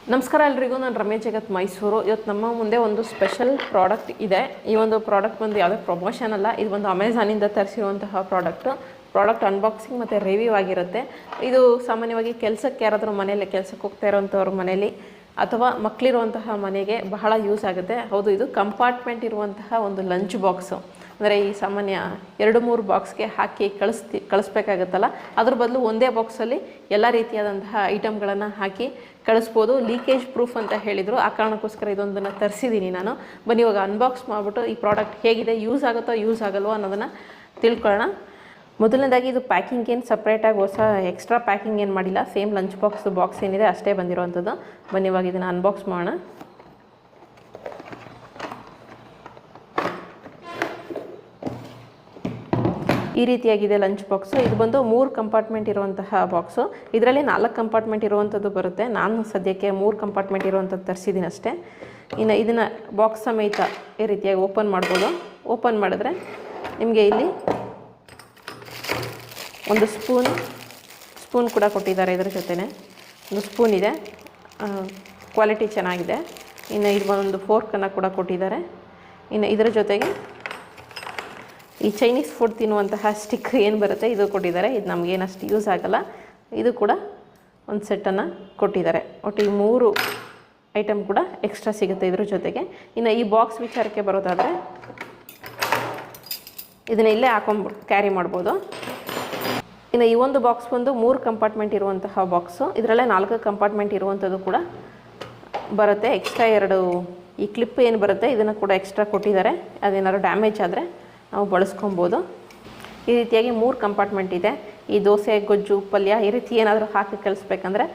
ನಮಸ್ಕಾರ ಎಲ್ರಿಗೂ, ನಾನು ರಮ್ಯಾ ಜಗತ್ ಮೈಸೂರು. ಇವತ್ತು ನಮ್ಮ ಮುಂದೆ ಒಂದು ಸ್ಪೆಷಲ್ ಪ್ರಾಡಕ್ಟ್ ಇದೆ. ಈ ಒಂದು ಪ್ರಾಡಕ್ಟ್ ಬಂದು ಯಾವುದೇ ಪ್ರಮೋಷನ್ ಅಲ್ಲ, ಇದು ಒಂದು ಅಮೆಝಾನಿಂದ ತರಿಸಿರುವಂತಹ ಪ್ರಾಡಕ್ಟ್ ಅನ್ಬಾಕ್ಸಿಂಗ್ ಮತ್ತು ರಿವ್ಯೂ ಆಗಿರುತ್ತೆ. ಇದು ಸಾಮಾನ್ಯವಾಗಿ ಕೆಲಸಕ್ಕೆ ಯಾರಾದರೂ ಮನೆಯಲ್ಲಿ ಕೆಲಸಕ್ಕೆ ಹೋಗ್ತಾ ಇರೋವಂಥವ್ರ ಮನೇಲಿ ಅಥವಾ ಮಕ್ಕಳಿರುವಂತಹ ಮನೆಗೆ ಬಹಳ ಯೂಸ್ ಆಗುತ್ತೆ. ಹೌದು, ಇದು ಕಂಪಾರ್ಟ್ಮೆಂಟ್ ಇರುವಂತಹ ಒಂದು ಲಂಚ್ ಬಾಕ್ಸು. ಅಂದರೆ ಈ ಸಾಮಾನ್ಯ 2-3 ಬಾಕ್ಸ್ಗೆ ಹಾಕಿ ಕಳಿಸ್ಬೇಕಾಗತ್ತಲ್ಲ, ಅದ್ರ ಬದಲು ಒಂದೇ ಬಾಕ್ಸಲ್ಲಿ ಎಲ್ಲ ರೀತಿಯಾದಂತಹ ಐಟಮ್ಗಳನ್ನು ಹಾಕಿ ಕಳಿಸ್ಬೋದು. ಲೀಕೇಜ್ ಪ್ರೂಫ್ ಅಂತ ಹೇಳಿದರು, ಆ ಕಾರಣಕ್ಕೋಸ್ಕರ ಇದೊಂದನ್ನು ತರಿಸಿದ್ದೀನಿ ನಾನು. ಬನ್ನಿ ಇವಾಗ ಅನ್ಬಾಕ್ಸ್ ಮಾಡಿಬಿಟ್ಟು ಈ ಪ್ರಾಡಕ್ಟ್ ಹೇಗಿದೆ, ಯೂಸ್ ಆಗುತ್ತೋ ಯೂಸ್ ಆಗಲ್ವೋ ಅನ್ನೋದನ್ನು ತಿಳ್ಕೊಳ್ಳೋಣ. ಮೊದಲನೇದಾಗಿ ಇದು ಪ್ಯಾಕಿಂಗ್ ಏನು ಸಪ್ರೇಟಾಗಿ ಹೊಸ ಎಕ್ಸ್ಟ್ರಾ ಪ್ಯಾಕಿಂಗ್ ಏನು ಮಾಡಿಲ್ಲ, ಸೇಮ್ ಲಂಚ್ ಬಾಕ್ಸ್ ಏನಿದೆ ಅಷ್ಟೇ ಬಂದಿರೋವಂಥದ್ದು. ಬನ್ನಿ ಇವಾಗ ಇದನ್ನು ಅನ್ಬಾಕ್ಸ್ ಮಾಡೋಣ. ಈ ರೀತಿಯಾಗಿದೆ ಲಂಚ್ ಬಾಕ್ಸು. ಇದು ಬಂದು 3 ಕಂಪಾರ್ಟ್ಮೆಂಟ್ ಇರುವಂತಹ ಬಾಕ್ಸು. ಇದರಲ್ಲಿ 4 ಕಂಪಾರ್ಟ್ಮೆಂಟ್ ಇರುವಂಥದ್ದು ಬರುತ್ತೆ. ನಾನು ಸದ್ಯಕ್ಕೆ 3 ಕಂಪಾರ್ಟ್ಮೆಂಟ್ ಇರುವಂಥದ್ದು ತರಿಸಿದ್ದೀನಿ ಅಷ್ಟೇ. ಇನ್ನು ಇದನ್ನು ಬಾಕ್ಸ್ ಸಮೇತ ಈ ರೀತಿಯಾಗಿ ಓಪನ್ ಮಾಡ್ಬೋದು. ಓಪನ್ ಮಾಡಿದ್ರೆ ನಿಮಗೆ ಇಲ್ಲಿ ಒಂದು ಸ್ಪೂನ್ ಕೂಡ ಕೊಟ್ಟಿದ್ದಾರೆ. ಇದರ ಜೊತೆನೇ ಒಂದು ಸ್ಪೂನ್ ಇದೆ, ಕ್ವಾಲಿಟಿ ಚೆನ್ನಾಗಿದೆ. ಇನ್ನು ಇದು ಒಂದು ಫೋರ್ಕನ್ನು ಕೂಡ ಕೊಟ್ಟಿದ್ದಾರೆ. ಇನ್ನು ಇದರ ಜೊತೆಗೆ ಈ ಚೈನೀಸ್ ಫುಡ್ ತಿನ್ನುವಂತಹ ಸ್ಟಿಕ್ ಏನು ಬರುತ್ತೆ ಇದು ಕೊಟ್ಟಿದ್ದಾರೆ. ಇದು ನಮಗೇನಷ್ಟು ಯೂಸ್ ಆಗಲ್ಲ. ಇದು ಕೂಡ ಒಂದು ಸೆಟ್ಟನ್ನು ಕೊಟ್ಟಿದ್ದಾರೆ. ಒಟ್ಟು ಈ 3 ಐಟಮ್ ಕೂಡ ಎಕ್ಸ್ಟ್ರಾ ಸಿಗುತ್ತೆ ಇದ್ರ ಜೊತೆಗೆ. ಇನ್ನು ಈ ಬಾಕ್ಸ್ ವಿಚಾರಕ್ಕೆ ಬರೋದಾದರೆ ಇದನ್ನು ಇಲ್ಲೇ ಕ್ಯಾರಿ ಮಾಡ್ಬೋದು. ಇನ್ನು ಈ ಒಂದು ಬಾಕ್ಸ್ ಬಂದು 3 ಕಂಪಾರ್ಟ್ಮೆಂಟ್ ಇರುವಂತಹ ಬಾಕ್ಸು. ಇದರಲ್ಲೇ 4 ಕಂಪಾರ್ಟ್ಮೆಂಟ್ ಇರುವಂಥದ್ದು ಕೂಡ ಬರುತ್ತೆ. ಎಕ್ಸ್ಟ್ರಾ 2 ಈ ಕ್ಲಿಪ್ ಏನು ಬರುತ್ತೆ ಇದನ್ನು ಕೂಡ ಎಕ್ಸ್ಟ್ರಾ ಕೊಟ್ಟಿದ್ದಾರೆ. ಅದೇನಾದ್ರು ಡ್ಯಾಮೇಜ್ ಆದರೆ ನಾವು ಬಳಸ್ಕೊಬೋದು. ಈ ರೀತಿಯಾಗಿ 3 ಕಂಪಾರ್ಟ್ಮೆಂಟ್ ಇದೆ. ಈ ದೋಸೆ, ಗೊಜ್ಜು, ಪಲ್ಯ ಈ ರೀತಿ ಏನಾದರೂ ಹಾಕಿ ಕಳಿಸ್ಬೇಕಂದ್ರೆ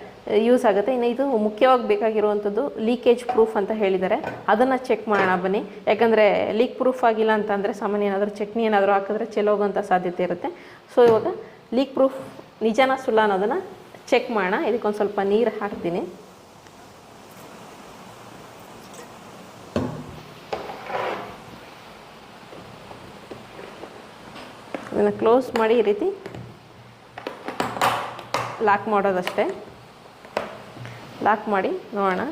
ಯೂಸ್ ಆಗುತ್ತೆ. ಇನ್ನು ಇದು ಮುಖ್ಯವಾಗಿ ಬೇಕಾಗಿರುವಂಥದ್ದು ಲೀಕೇಜ್ ಪ್ರೂಫ್ ಅಂತ ಹೇಳಿದ್ದಾರೆ. ಅದನ್ನು ಚೆಕ್ ಮಾಡೋಣ ಬನ್ನಿ. ಯಾಕಂದರೆ ಲೀಕ್ ಪ್ರೂಫ್ ಆಗಿಲ್ಲ ಅಂತಂದರೆ ಸಾಮಾನ್ಯ ಏನಾದರೂ ಚಟ್ನಿ ಏನಾದರೂ ಹಾಕಿದ್ರೆ ಚೆಲ್ಲೋಗೋಂಥ ಸಾಧ್ಯತೆ ಇರುತ್ತೆ. ಸೊ ಇವಾಗ ಲೀಕ್ ಪ್ರೂಫ್ ನಿಜನಾ ಸುಳ್ಳ ಅನ್ನೋದನ್ನು ಚೆಕ್ ಮಾಡೋಣ. ಇದಕ್ಕೊಂದು ಸ್ವಲ್ಪ ನೀರು ಹಾಕ್ತೀನಿ. ಇದನ್ನು ಕ್ಲೋಸ್ ಮಾಡಿ ಈ ರೀತಿ ಲಾಕ್ ಮಾಡೋದಷ್ಟೇ. ಲಾಕ್ ಮಾಡಿ ನೋಡೋಣ.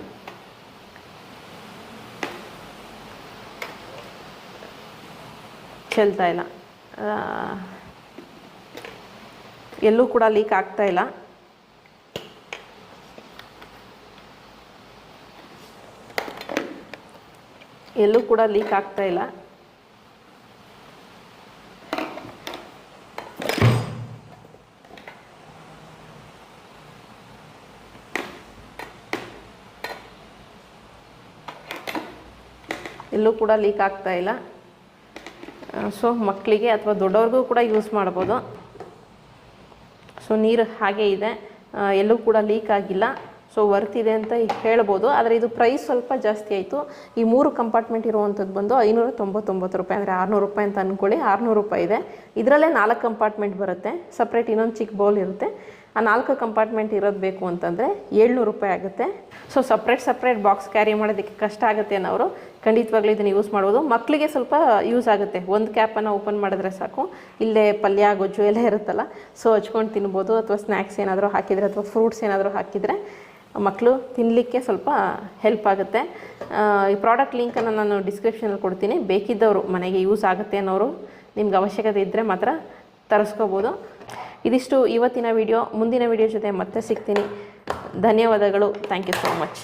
ಚೆಲ್ತಾ ಇಲ್ಲ, ಎಲ್ಲೂ ಕೂಡ ಲೀಕ್ ಆಗ್ತಾ ಇಲ್ಲ. ಎಲ್ಲೂ ಕೂಡ ಲೀಕ್ ಆಗ್ತಾ ಇಲ್ಲ. ಎಲ್ಲೂ ಕೂಡ ಲೀಕ್ ಆಗ್ತಾ ಇಲ್ಲ. ಸೊ ಮಕ್ಕಳಿಗೆ ಅಥವಾ ದೊಡ್ಡವ್ರಿಗೂ ಕೂಡ ಯೂಸ್ ಮಾಡ್ಬೋದು. ಸೊ ನೀರು ಹಾಗೆ ಇದೆ, ಎಲ್ಲೂ ಕೂಡ ಲೀಕ್ ಆಗಿಲ್ಲ. ಸೊ ವರ್ತಿದೆ ಅಂತ ಹೇಳ್ಬೋದು. ಆದರೆ ಇದು ಪ್ರೈಸ್ ಸ್ವಲ್ಪ ಜಾಸ್ತಿ ಆಯಿತು. ಈ 3 ಕಂಪಾರ್ಟ್ಮೆಂಟ್ ಇರುವಂಥದ್ದು ಬಂದು 599 ರೂಪಾಯಿ, ಅಂದರೆ 600 ರೂಪಾಯಿ ಅಂತ ಅಂದ್ಕೊಳ್ಳಿ. 600 ರೂಪಾಯಿ ಇದೆ. ಇದರಲ್ಲೇ 4 ಕಂಪಾರ್ಟ್ಮೆಂಟ್ ಬರುತ್ತೆ. ಸಪ್ರೇಟ್ ಇನ್ನೊಂದು ಚಿಕ್ಕ ಬೌಲ್ ಇರುತ್ತೆ. ಆ 4 ಕಂಪಾರ್ಟ್ಮೆಂಟ್ ಇರೋದು ಬೇಕು ಅಂತಂದರೆ 700 ರೂಪಾಯಿ ಆಗುತ್ತೆ. ಸೊ ಸಪ್ರೇಟ್ ಬಾಕ್ಸ್ ಕ್ಯಾರಿ ಮಾಡೋದಕ್ಕೆ ಕಷ್ಟ ಆಗುತ್ತೆ ಅನ್ನೋರು ಖಂಡಿತವಾಗ್ಲೂ ಇದನ್ನು ಯೂಸ್ ಮಾಡ್ಬೋದು. ಮಕ್ಕಳಿಗೆ ಸ್ವಲ್ಪ ಯೂಸ್ ಆಗುತ್ತೆ. ಒಂದು ಕ್ಯಾಪನ್ನು ಓಪನ್ ಮಾಡಿದ್ರೆ ಸಾಕು, ಇಲ್ಲೇ ಪಲ್ಯ, ಗೊಜ್ಜು ಎಲ್ಲ ಇರುತ್ತಲ್ಲ, ಸೊ ಹಚ್ಕೊಂಡು ತಿನ್ಬೋದು. ಅಥವಾ ಸ್ನ್ಯಾಕ್ಸ್ ಏನಾದರೂ ಹಾಕಿದರೆ ಅಥವಾ ಫ್ರೂಟ್ಸ್ ಏನಾದರೂ ಹಾಕಿದರೆ ಮಕ್ಕಳು ತಿನ್ನಲಿಕ್ಕೆ ಸ್ವಲ್ಪ ಹೆಲ್ಪ್ ಆಗುತ್ತೆ. ಈ ಪ್ರಾಡಕ್ಟ್ ಲಿಂಕನ್ನು ನಾನು ಡಿಸ್ಕ್ರಿಪ್ಷನಲ್ಲಿ ಕೊಡ್ತೀನಿ. ಬೇಕಿದ್ದವರು, ಮನೆಗೆ ಯೂಸ್ ಆಗುತ್ತೆ ಅನ್ನೋರು, ನಿಮ್ಗೆ ಅವಶ್ಯಕತೆ ಇದ್ದರೆ ಮಾತ್ರ ತರಿಸ್ಕೋಬೋದು. ಇದಿಷ್ಟು ಇವತ್ತಿನ ವಿಡಿಯೋ. ಮುಂದಿನ ವಿಡಿಯೋ ಜೊತೆ ಮತ್ತೆ ಸಿಗ್ತೀನಿ. ಧನ್ಯವಾದಗಳು. Thank you so much.